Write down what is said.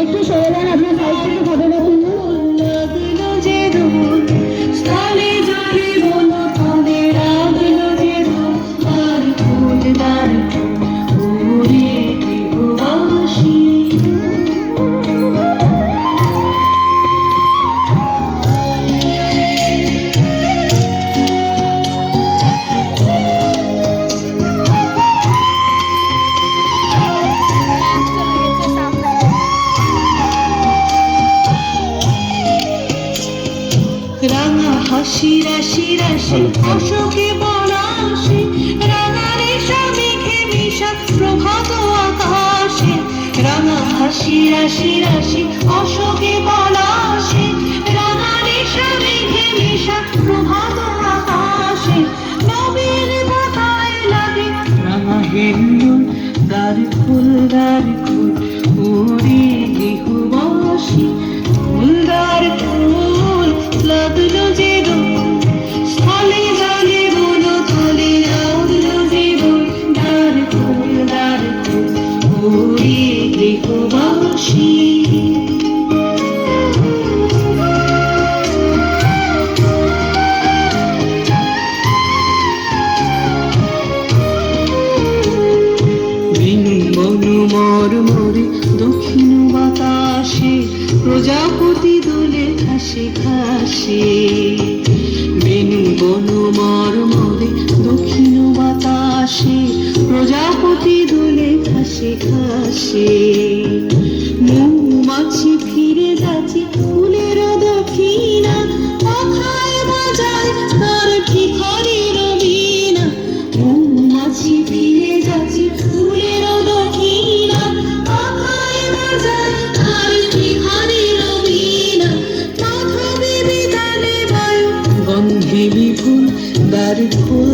একটু সরে যান, আপনার সাইড থেকে ফটো দেখুন। রাঙা হাসি রাশি রাশি অশোকে বলাসে, রাঙা রেশা মেঘে মিশা প্রভাত আকাশে। রাঙা হাসি রাশি রাশি অশোকে বলাসে, রাঙা রেশা মেঘে মিশা প্রভাত আকাশে। নবীন মাথায় লাগে রাঙা হিন্দুল, দ্বার ফুল ওরে গৃহবাসী। ফুলদার ফুল লাগলো যে দোল, স্থলে জলে বলো তলে লাগলো যে দোল। দ্বার ফুল ওরে গৃহবাসী। মরমরে দক্ষিণ বাতাসে, প্রজাপতি দোলে ঘাসে ঘাসে। বেনু বন মরমরে দক্ষিণ বাতাসে, প্রজাপতি দোলে ঘাসে ঘাসে। মৌমাছি ফিরে যাচ্ছে ফুলের দক্ষিণা, পাখায় বাজায় তার ঠিকারির বীণা। মৌমাছি ফিরে যাচ্ছে ফুলের দক্ষিণা, পাখায় বাজায় তার ঠিকারির বীণা। মাধবী বিতানে বায়ু গন্ধে বিপুল, দ্বার ফুল